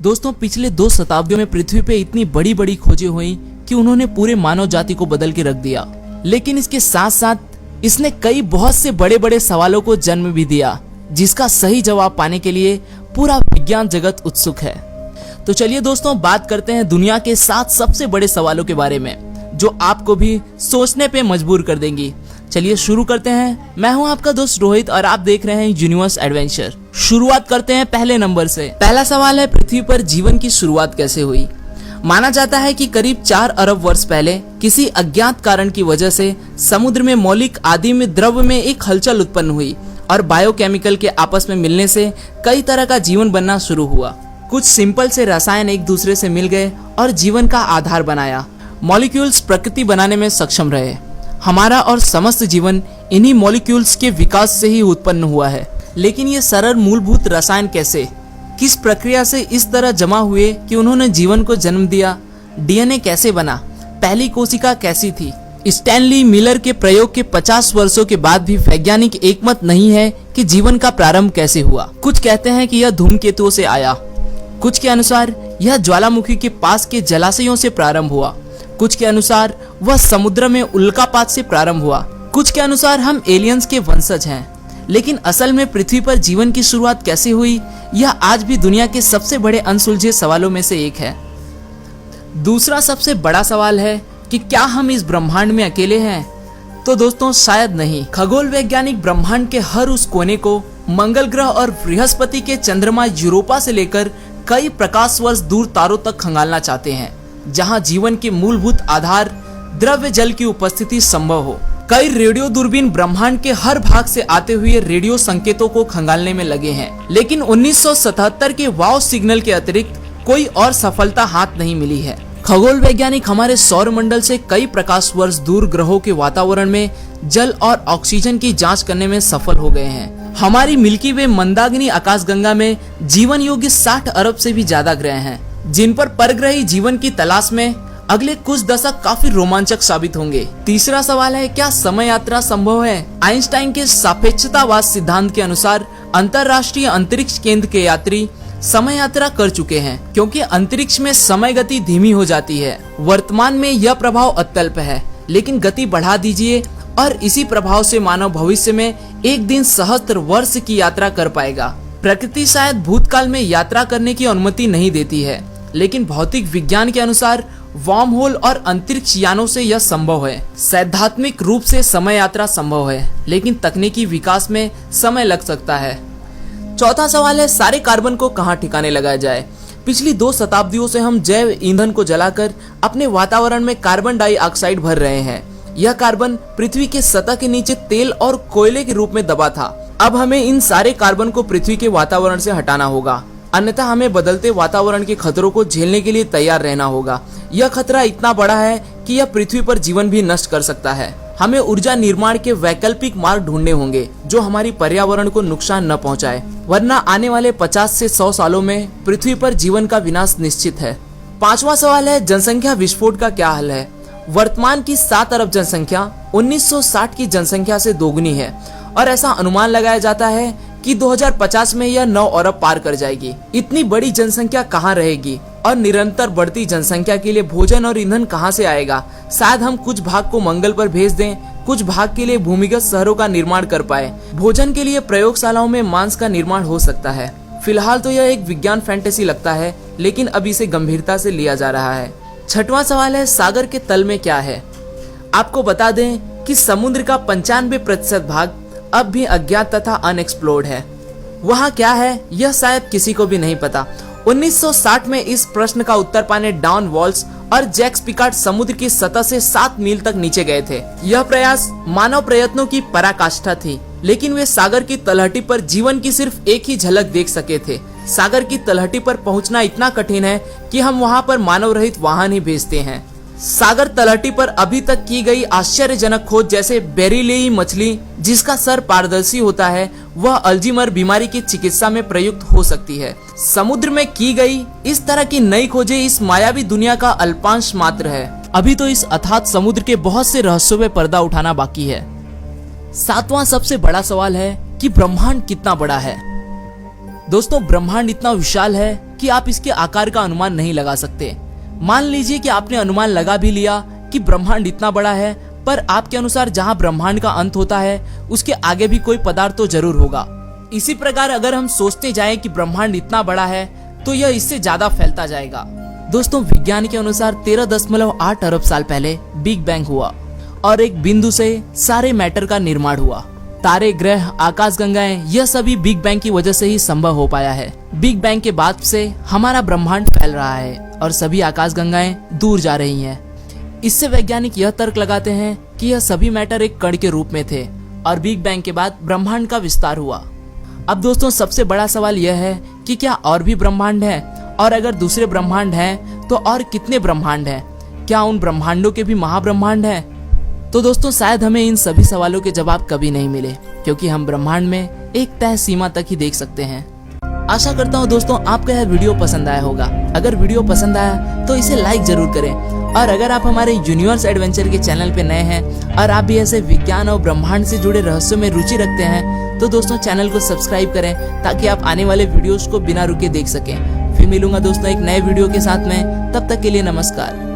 दोस्तों, पिछले 2 शताब्दियों में पृथ्वी पे इतनी बड़ी बड़ी खोजें हुई कि उन्होंने पूरे मानव जाति को बदल के रख दिया। लेकिन इसके साथ साथ इसने कई बहुत से बड़े बड़े सवालों को जन्म भी दिया, जिसका सही जवाब पाने के लिए पूरा विज्ञान जगत उत्सुक है। तो चलिए दोस्तों, बात करते हैं दुनिया के 7 सबसे बड़े सवालों के बारे में, जो आपको भी सोचने पे मजबूर कर देंगी। चलिए शुरू करते हैं। मैं हूं आपका दोस्त रोहित और आप देख रहे हैं यूनिवर्स एडवेंचर। शुरुआत करते हैं पहले नंबर से। पहला सवाल है, पृथ्वी पर जीवन की शुरुआत कैसे हुई? माना जाता है कि करीब 4 अरब वर्ष पहले किसी अज्ञात कारण की वजह से समुद्र में मौलिक आदिम द्रव्य में एक हलचल उत्पन्न हुई और बायोकेमिकल के आपस में मिलने से कई तरह का जीवन बनना शुरू हुआ। कुछ सिंपल से रसायन एक दूसरे से मिल गए और जीवन का आधार बनाया। मॉलिक्यूल्स प्रकृति बनाने में सक्षम रहे। हमारा और समस्त जीवन इन्हीं मॉलिक्यूल्स के विकास से ही उत्पन्न हुआ है। लेकिन ये सरल मूलभूत रसायन कैसे, किस प्रक्रिया से इस तरह जमा हुए कि उन्होंने जीवन को जन्म दिया? डीएनए कैसे बना? पहली कोशिका कैसी थी? स्टैनली मिलर के प्रयोग के 50 वर्षों के बाद भी वैज्ञानिक एकमत नहीं है कि जीवन का प्रारंभ कैसे हुआ। कुछ कहते हैं कि यह धूमकेतुओं से आया, कुछ के अनुसार यह ज्वालामुखी के पास के जलाशयों से प्रारंभ हुआ, कुछ के अनुसार वह समुद्र में उल्कापात से प्रारंभ हुआ, कुछ के अनुसार हम एलियंस के वंशज हैं। लेकिन असल में पृथ्वी पर जीवन की शुरुआत कैसे हुई, यह आज भी दुनिया के सबसे बड़े अनसुलझे सवालों में से एक है। दूसरा सबसे बड़ा सवाल है कि क्या हम इस ब्रह्मांड में अकेले हैं? तो दोस्तों, शायद नहीं। खगोल वैज्ञानिक ब्रह्मांड के हर उस कोने को, मंगल ग्रह और बृहस्पति के चंद्रमा यूरोपा से लेकर कई प्रकाश वर्ष दूर तारों तक खंगालना चाहते हैं, जहां जीवन के मूलभूत आधार द्रव्य जल की उपस्थिति संभव हो। कई रेडियो दूरबीन ब्रह्मांड के हर भाग से आते हुए रेडियो संकेतों को खंगालने में लगे हैं, लेकिन 1977 के वाव सिग्नल के अतिरिक्त कोई और सफलता हाथ नहीं मिली है। खगोल वैज्ञानिक हमारे सौर मंडल से कई प्रकाश वर्ष दूर ग्रहों के वातावरण में जल और ऑक्सीजन की जांच करने में सफल हो गए हैं। हमारी मिल्की वे मंदाकिनी आकाशगंगा में जीवन योग्य 60 अरब से भी ज्यादा ग्रह हैं, जिन पर परग्रही जीवन की तलाश में अगले कुछ दशक काफी रोमांचक साबित होंगे। तीसरा सवाल है, क्या समय यात्रा संभव है? आइंस्टाइन के सापेक्षतावाद सिद्धांत के अनुसार अंतरराष्ट्रीय अंतरिक्ष केंद्र के यात्री समय यात्रा कर चुके हैं, क्योंकि अंतरिक्ष में समय गति धीमी हो जाती है। वर्तमान में यह प्रभाव अत्यल्प है, लेकिन गति बढ़ा दीजिए और इसी प्रभाव से मानव भविष्य में एक दिन सहस्त्र वर्ष की यात्रा कर पाएगा। प्रकृति शायद भूतकाल में यात्रा करने की अनुमति नहीं देती है, लेकिन भौतिक विज्ञान के अनुसार वार्म होल और अंतरिक्ष यानों से यह संभव है। सैद्धांतिक रूप से समय यात्रा संभव है, लेकिन तकनीकी विकास में समय लग सकता है। चौथा सवाल है, सारे कार्बन को कहां ठिकाने लगाया जाए? पिछली 2 शताब्दियों से हम जैव ईंधन को जलाकर अपने वातावरण में कार्बन डाइऑक्साइड भर रहे हैं। यह कार्बन पृथ्वी के सतह के नीचे तेल और कोयले के रूप में दबा था। अब हमें इन सारे कार्बन को पृथ्वी के वातावरण से हटाना होगा, अन्यथा हमें बदलते वातावरण के खतरों को झेलने के लिए तैयार रहना होगा। यह खतरा इतना बड़ा है कि यह पृथ्वी पर जीवन भी नष्ट कर सकता है। हमें ऊर्जा निर्माण के वैकल्पिक मार्ग ढूंढने होंगे जो हमारी पर्यावरण को नुकसान न पहुंचाए, वरना आने वाले 50 से 100 सालों में पृथ्वी पर जीवन का विनाश निश्चित है। पांचवा सवाल है, जनसंख्या विस्फोट का क्या हल है? वर्तमान की 7 अरब जनसंख्या 1960 की जनसंख्या से दोगुनी है और ऐसा अनुमान लगाया जाता है कि 2050 में यह 9 अरब पार कर जाएगी। इतनी बड़ी जनसंख्या कहाँ रहेगी और निरंतर बढ़ती जनसंख्या के लिए भोजन और ईंधन कहाँ से आएगा? शायद हम कुछ भाग को मंगल पर भेज दें, कुछ भाग के लिए भूमिगत शहरों का निर्माण कर पाए। भोजन के लिए प्रयोगशालाओं में मांस का निर्माण हो सकता है। फिलहाल तो यह एक विज्ञान फैंटेसी लगता है, लेकिन अब इसे गंभीरता से लिया जा रहा है। छठवां सवाल है, सागर के तल में क्या है? आपको बता दें कि समुद्र का 95% भाग अब भी अज्ञात तथा अनएक्सप्लोर्ड है। वहाँ क्या है, यह शायद किसी को भी नहीं पता। 1960 में इस प्रश्न का उत्तर पाने डॉन वॉल्स और जैक्स पिकार्ड समुद्र की सतह से 7 मील तक नीचे गए थे। यह प्रयास मानव प्रयत्नों की पराकाष्ठा थी, लेकिन वे सागर की तलहटी पर जीवन की सिर्फ एक ही झलक देख सके थे। सागर की तलहटी पर पहुंचना इतना कठिन है कि हम वहां पर मानव रहित वाहन ही भेजते हैं। सागर तलहटी पर अभी तक की गई आश्चर्यजनक खोज, जैसे बेरिलियम मछली जिसका सर पारदर्शी होता है, वह अल्जीमर बीमारी की चिकित्सा में प्रयुक्त हो सकती है। समुद्र में की गई इस तरह की नई खोजें इस मायावी दुनिया का अल्पांश मात्र है। अभी तो इस अथात समुद्र के बहुत से रहस्यों पे पर्दा उठाना बाकी है। 7वां सबसे बड़ा सवाल है कि ब्रह्मांड कितना बड़ा है? दोस्तों ब्रह्मांड इतना विशाल है कि आप इसके आकार का अनुमान नहीं लगा सकते। मान लीजिए कि आपने अनुमान लगा भी लिया कि ब्रह्मांड इतना बड़ा है, पर आपके अनुसार जहां ब्रह्मांड का अंत होता है उसके आगे भी कोई पदार्थ तो जरूर होगा। इसी प्रकार अगर हम सोचते जाएं कि ब्रह्मांड इतना बड़ा है तो यह इससे ज्यादा फैलता जाएगा। दोस्तों विज्ञान के अनुसार 13.8 अरब साल पहले बिग बैंग हुआ और एक बिंदु से सारे मैटर का निर्माण हुआ। तारे, ग्रह, आकाशगंगाएं, यह सभी बिग बैंग की वजह से ही संभव हो पाया है। बिग बैंग के बाद से हमारा ब्रह्मांड फैल रहा है और सभी आकाशगंगाएं दूर जा रही हैं। इससे वैज्ञानिक यह तर्क लगाते हैं कि यह सभी मैटर एक कण के रूप में थे और बिग बैंग के बाद ब्रह्मांड का विस्तार हुआ। अब दोस्तों सबसे बड़ा सवाल यह है कि क्या और भी ब्रह्मांड है, और अगर दूसरे ब्रह्मांड हैं तो और कितने ब्रह्मांड हैं? क्या उन ब्रह्मांडों के भी महाब्रह्मांड हैं? तो दोस्तों शायद हमें इन सभी सवालों के जवाब कभी नहीं मिले, क्योंकि हम ब्रह्मांड में एक तय सीमा तक ही देख सकते हैं। आशा करता हूँ दोस्तों आपको यह वीडियो पसंद आया होगा। अगर वीडियो पसंद आया तो इसे लाइक जरूर करें, और अगर आप हमारे यूनिवर्स एडवेंचर के चैनल पे नए हैं और आप भी ऐसे विज्ञान और ब्रह्मांड से जुड़े रहस्यों में रुचि रखते हैं तो दोस्तों चैनल को सब्सक्राइब करें, ताकि आप आने वाले वीडियोस को बिना रुके देख सकें। फिर मिलूंगा दोस्तों एक नए वीडियो के साथ में, तब तक के लिए नमस्कार।